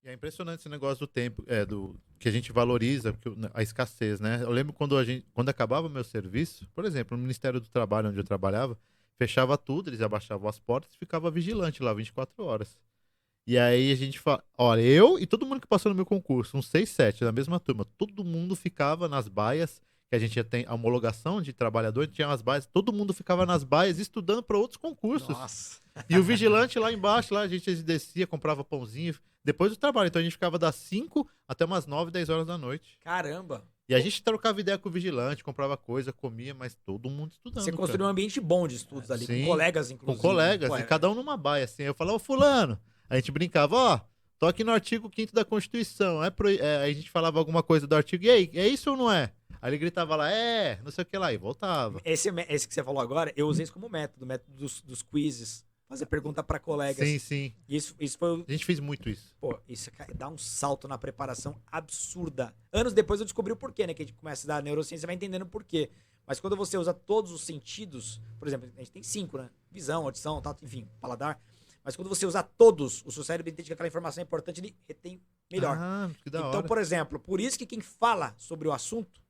É impressionante esse negócio do tempo, que a gente valoriza, a escassez, né? Eu lembro quando acabava o meu serviço, por exemplo, no Ministério do Trabalho, onde eu trabalhava, fechava tudo, eles abaixavam as portas e ficava vigilante lá 24 horas. E aí a gente fala, olha, eu e todo mundo que passou no meu concurso, uns 6, 7, da mesma turma, todo mundo ficava nas baias, que a gente já tem a homologação de trabalhador, tinha as baias, todo mundo ficava nas baias estudando para outros concursos. Nossa. E o vigilante lá embaixo, lá a gente descia, comprava pãozinho, depois do trabalho. Então a gente ficava das 5 até umas 9, 10 horas da noite. Caramba. E a gente trocava ideia com o vigilante, comprava coisa, comia, mas todo mundo estudando. Você construiu um ambiente bom de estudos ali, Sim, com colegas, inclusive. com colegas, Pô, e cada um numa baia, assim. Eu falava, ô fulano, a gente brincava, ó, tô aqui no artigo 5º da Constituição. Aí a gente falava alguma coisa do artigo, e aí, é isso ou não é? Aí ele gritava lá, não sei o que lá, e voltava. Esse que você falou agora, eu usei isso como método, o método dos quizzes. Fazer pergunta pra colegas. Sim, sim. Isso foi. A gente fez muito isso. Pô, isso dá um salto na preparação absurda. Anos depois eu descobri o porquê, né? Que a gente começa a estudar neurociência e vai entendendo o porquê. Mas quando você usa todos os sentidos, por exemplo, a gente tem 5, né? Visão, audição, tato, enfim, paladar. Mas quando você usa todos, o seu cérebro entende que aquela informação é importante, ele retém melhor. Ah, que da Então, hora. por exemplo, por isso que quem fala sobre o assunto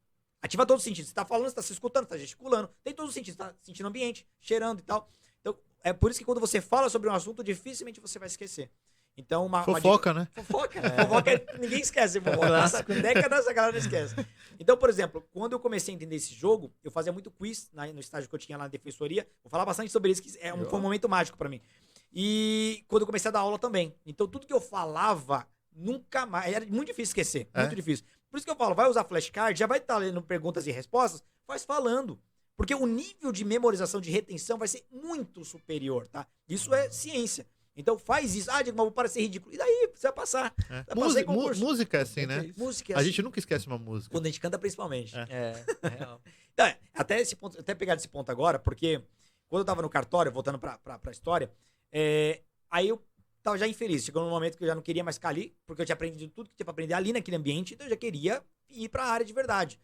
ativa todos os sentidos. Você tá falando, você tá se escutando, você tá gesticulando, tem todos os sentidos, tá sentindo o ambiente, cheirando e tal. Então, é por isso que quando você fala sobre um assunto, dificilmente você vai esquecer. Então, uma Fofoca, dica... né? Fofoca. Fofoca, ninguém esquece. Fofoca. Passa décadas, a galera não esquece. Então, por exemplo, quando eu comecei a entender esse jogo, eu fazia muito quiz no estágio que eu tinha lá na defensoria. Vou falar bastante sobre isso, que foi um momento mágico pra mim. E quando eu comecei a dar aula também. Então, tudo que eu falava, nunca mais... Era muito difícil esquecer. Muito difícil. Por isso que eu falo, vai usar flashcard, já vai estar lendo perguntas e respostas, faz falando. Porque o nível de memorização, de retenção vai ser muito superior, tá? Isso é ciência. Então faz isso. Ah, Diego, mas vou parecer ridículo. E daí? Você vai passar. Vai passar música é assim, né? Música é A assim. gente nunca esquece uma música. Quando a gente canta, principalmente. É real. Então, até esse ponto, até pegar esse ponto agora, porque quando eu tava no cartório, voltando pra história, aí eu tava já infeliz. Chegou num momento que eu já não queria mais ficar ali, porque eu tinha aprendido tudo que tinha pra aprender ali naquele ambiente, então eu já queria ir pra área de verdade.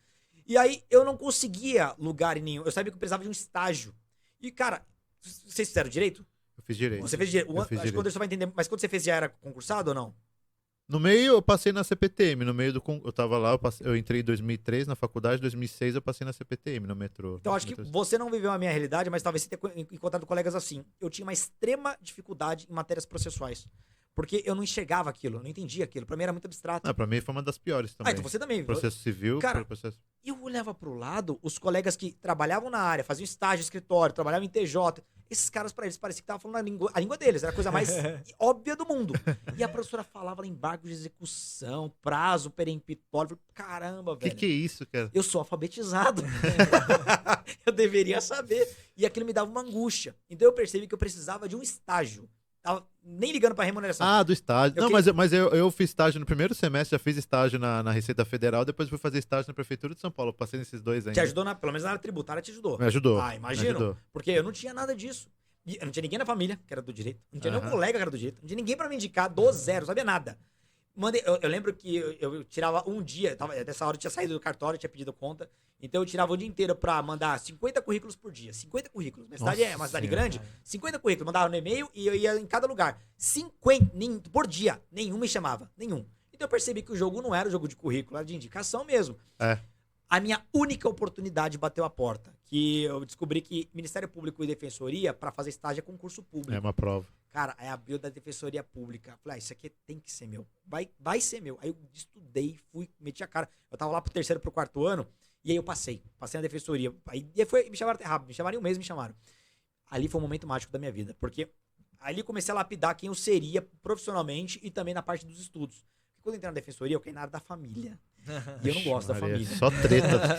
E aí eu não conseguia lugar em nenhum. Eu sabia que eu precisava de um estágio. E, cara, vocês fizeram direito? Eu fiz direito. Você fez direito. Acho que direito. o Anderson vai entender. Mas quando você fez, já era concursado ou não? No meio, eu passei na CPTM. No meio eu tava lá, eu entrei em 2003 na faculdade, em 2006 eu passei na CPTM, no metrô. Então, acho que você não viveu a minha realidade, mas talvez você tenha encontrado colegas assim. Eu tinha uma extrema dificuldade em matérias processuais. Porque eu não enxergava aquilo, eu não entendia aquilo. Pra mim era muito abstrato. Pra mim foi uma das piores também. Então você também. Processo civil, Cara, processo... eu olhava pro lado, os colegas que trabalhavam na área, faziam estágio, escritório, trabalhavam em TJ, esses caras pra eles parecia que estavam falando a língua deles, era a coisa mais óbvia do mundo. E a professora falava lá embargo de execução, prazo peremptório. Eu falei, caramba, velho. Que é isso, cara? Eu sou alfabetizado. Eu deveria saber. E aquilo me dava uma angústia. Então eu percebi que eu precisava de um estágio. Tava nem ligando pra remuneração. Ah, do estágio. Mas eu fiz estágio no primeiro semestre, já fiz estágio na Receita Federal, depois fui fazer estágio na Prefeitura de São Paulo. Passei nesses dois ainda. Te ajudou, pelo menos na área tributária te ajudou. Me ajudou. Ah, imagino. Porque eu não tinha nada disso. Eu não tinha ninguém na família que era do direito. Não tinha nenhum colega que era do direito. Não tinha ninguém pra me indicar do zero, não sabia nada. Eu lembro que eu tirava um dia, nessa hora eu tinha saído do cartório, tinha pedido conta, então eu tirava o dia inteiro pra mandar 50 currículos por dia. 50 currículos. Minha cidade é uma cidade grande, 50 currículos. Mandava no e-mail e eu ia em cada lugar. 50 por dia. Nenhum me chamava. Nenhum. Então eu percebi que o jogo não era um jogo de currículo, era de indicação mesmo. A minha única oportunidade bateu a porta. Que eu descobri que Ministério Público e Defensoria, pra fazer estágio, é concurso público. É uma prova. Cara, aí abriu da Defensoria Pública. Falei, isso aqui tem que ser meu. Vai ser meu. Aí eu estudei, fui, meti a cara. Eu tava lá pro 3º, pro 4º ano, e aí eu passei. Passei na Defensoria. Aí me chamaram até rápido. Me chamaram em um mês, me chamaram. Ali foi um momento mágico da minha vida. Porque ali comecei a lapidar quem eu seria profissionalmente e também na parte dos estudos. Porque quando eu entrei na Defensoria, eu caí na área da família. E eu não gosto da família.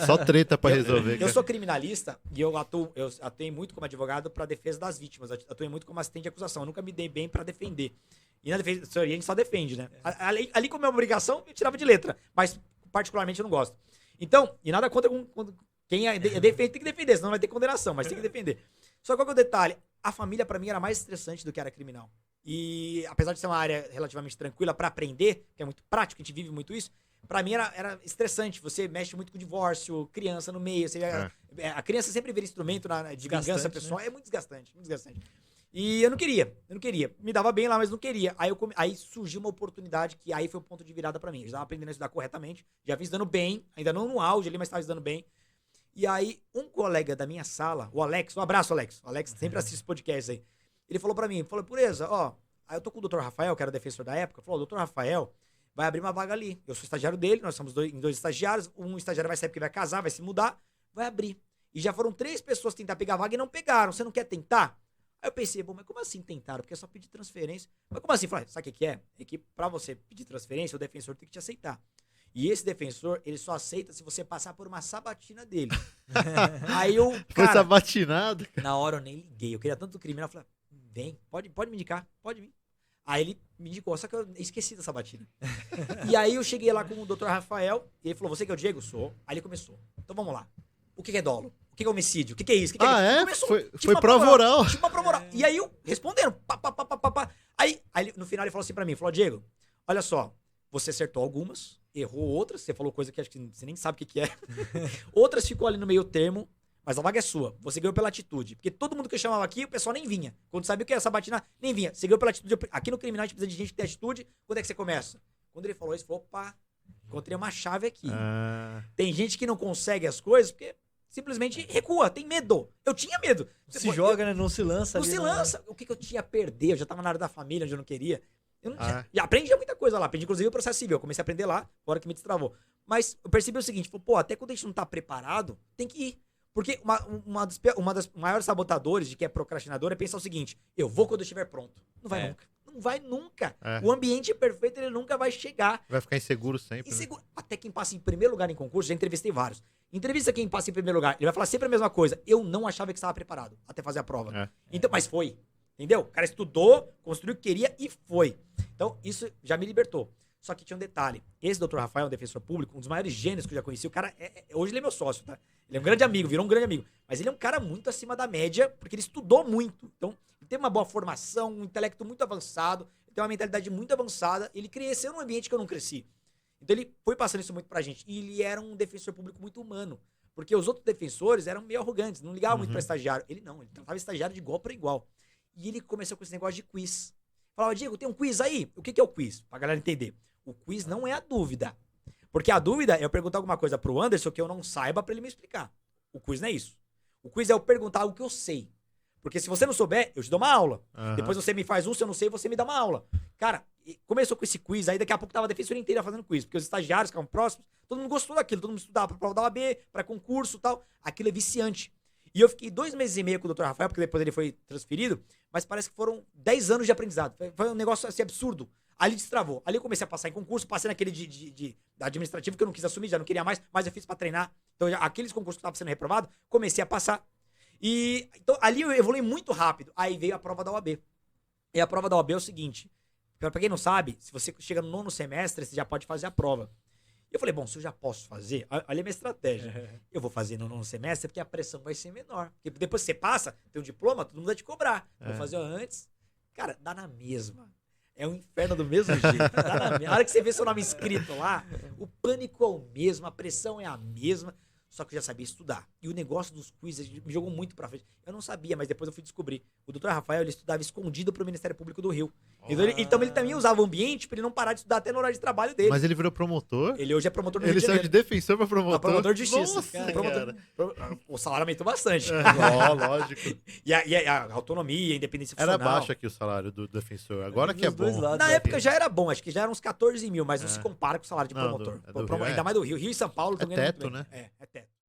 Só treta pra resolver. Eu sou criminalista e eu atuei muito como advogado pra defesa das vítimas. Eu atuei muito como assistente de acusação. Eu nunca me dei bem pra defender. E na defensoria a gente só defende, né? Ali como é uma obrigação, eu tirava de letra. Mas particularmente eu não gosto. Então, e nada contra quem é defende tem que defender, senão vai ter condenação, mas tem que defender. Só qual que é o detalhe? A família pra mim era mais estressante do que a área criminal. E apesar de ser uma área relativamente tranquila pra aprender, que é muito prático, a gente vive muito isso, pra mim era estressante. Você mexe muito com divórcio, criança no meio. A criança sempre vira instrumento de vingança pessoal. Né? É muito desgastante, muito desgastante. E eu não queria. Me dava bem lá, mas não queria. Aí surgiu uma oportunidade que aí foi o ponto de virada pra mim. Eu já tava aprendendo a estudar corretamente, já vim estudando bem, ainda não no auge ali, mas tava estudando bem. E aí, um colega da minha sala, o Alex, um abraço, Alex. O Alex sempre assiste podcast aí. Ele falou pra mim, Pureza, ó, aí eu tô com o Dr. Rafael, que era o defensor da época, falou, o Dr. Rafael vai abrir uma vaga ali. Eu sou estagiário dele, nós somos dois estagiários, um estagiário vai sair porque vai casar, vai se mudar, vai abrir. E já foram 3 pessoas tentar pegar a vaga e não pegaram. Você não quer tentar? Aí eu pensei, bom, mas como assim tentaram? Porque é só pedir transferência. Mas como assim? Falei, sabe o que é? É que pra você pedir transferência, o defensor tem que te aceitar. E esse defensor, ele só aceita se você passar por uma sabatina dele. Aí eu, Foi cara, sabatinado? na hora eu nem liguei. Eu queria tanto criminal. Eu falei, vem, pode me indicar, pode vir. Aí ele me indicou, só que eu esqueci da sabatina. E aí eu cheguei lá com o Dr. Rafael, e ele falou, você que é o Diego? Sou. Aí ele começou. Então vamos lá. O que é dolo? O que é homicídio? O que é isso? O que é isso? É? Começou, Foi uma prova oral. Tipo uma prova oral. E aí eu respondendo. Pá. Aí no final ele falou assim pra mim, falou, Diego, olha só, você acertou algumas, errou outras, você falou coisa que acho que você nem sabe o que é. Outras ficou ali no meio termo, mas a vaga é sua. Você ganhou pela atitude. Porque todo mundo que eu chamava aqui, o pessoal nem vinha. Quando sabia o que era sabatina, nem vinha. Você ganhou pela atitude. Aqui no criminal a gente precisa de gente que tem atitude. Quando é que você começa? Quando ele falou isso, falou, opa, encontrei uma chave aqui. Tem gente que não consegue as coisas porque simplesmente recua, tem medo. Eu tinha medo. Se joga, né? Não se lança. Não ali, se né? lança. O que eu tinha a perder? Eu já tava na área da família, onde eu não queria. Eu não tinha. Já aprendi muita coisa lá. Aprendi, inclusive, o processo civil. Eu comecei a aprender lá, agora que me destravou. Mas eu percebi o seguinte, pô, até quando a gente não tá preparado, tem que ir. Porque uma das maiores sabotadores de quem é procrastinador é pensar o seguinte, eu vou quando eu estiver pronto. Não vai nunca. Não vai nunca. O ambiente perfeito, ele nunca vai chegar. Vai ficar inseguro sempre. Inseguro. Né? Até quem passa em primeiro lugar em concurso, já entrevistei vários. Entrevista quem passa em primeiro lugar, ele vai falar sempre a mesma coisa. Eu não achava que estava preparado até fazer a prova. Então, mas foi. Entendeu? O cara estudou, construiu o que queria e foi. Então, isso já me libertou. Só que tinha um detalhe. Esse Dr. Rafael, um defensor público, um dos maiores gênios que eu já conheci. O cara, hoje ele é meu sócio, tá? Ele é um grande amigo, virou um grande amigo. Mas ele é um cara muito acima da média, porque ele estudou muito. Então, ele tem uma boa formação, um intelecto muito avançado, ele tem uma mentalidade muito avançada. Ele cresceu num ambiente que eu não cresci. Então, ele foi passando isso muito pra gente. E ele era um defensor público muito humano. Porque os outros defensores eram meio arrogantes, não ligavam muito pra estagiário. Ele não, ele tratava estagiário de igual pra igual. E ele começou com esse negócio de quiz. Falava, Diego, tem um quiz aí? O que é o quiz? Pra galera entender. O quiz não é a dúvida. Porque a dúvida é eu perguntar alguma coisa pro Anderson que eu não saiba pra ele me explicar. O quiz não é isso. O quiz é eu perguntar algo que eu sei. Porque se você não souber, eu te dou uma aula. Depois você me faz um, se eu não sei, você me dá uma aula. Cara, começou com esse quiz, aí daqui a pouco tava a defensoria inteira fazendo quiz. Porque os estagiários ficavam próximos, todo mundo gostou daquilo, todo mundo estudava pra prova da OAB, pra concurso e tal. Aquilo é viciante. E eu fiquei 2 meses e meio com o Dr. Rafael, porque depois ele foi transferido, mas parece que foram 10 anos de aprendizado. Foi um negócio assim absurdo. Ali destravou. Ali eu comecei a passar em concurso, passei naquele da administrativo que eu não quis assumir, já não queria mais, mas eu fiz pra treinar. Então, aqueles concursos que estavam sendo reprovados, comecei a passar. E então, ali eu evolui muito rápido. Aí veio a prova da OAB. E a prova da OAB é o seguinte: pra quem não sabe, se você chega no 9º semestre, você já pode fazer a prova. Eu falei, bom, se eu já posso fazer, olha a minha estratégia. Eu vou fazer no 9º semestre porque a pressão vai ser menor. Porque depois que você passa, tem um diploma, todo mundo vai te cobrar. Vou fazer antes. Cara, dá na mesma. É um inferno do mesmo jeito. A hora que você vê seu nome escrito lá, o pânico é o mesmo, a pressão é a mesma, só que eu já sabia estudar. E o negócio dos quizzes me jogou muito pra frente. Eu não sabia, mas depois eu fui descobrir. O Dr. Rafael, ele estudava escondido pro Ministério Público do Rio. Então ele também usava o ambiente pra ele não parar de estudar até no horário de trabalho dele. Mas ele virou promotor? Ele hoje é promotor do Rio Ele de saiu de Janeiro. defensor pra promotor? Promotor de justiça. Nossa, cara. O salário aumentou bastante. Lógico. E a autonomia, a independência Era funcional. baixo aqui o salário do defensor. Agora que é Dos dois bom. lados. Na época já era bom, acho que já eram uns 14 mil, mas não se compara com o salário de Não, promotor. do Rio, Ainda mais do Rio. Rio e São Paulo É estão ganhando teto, muito bem. né?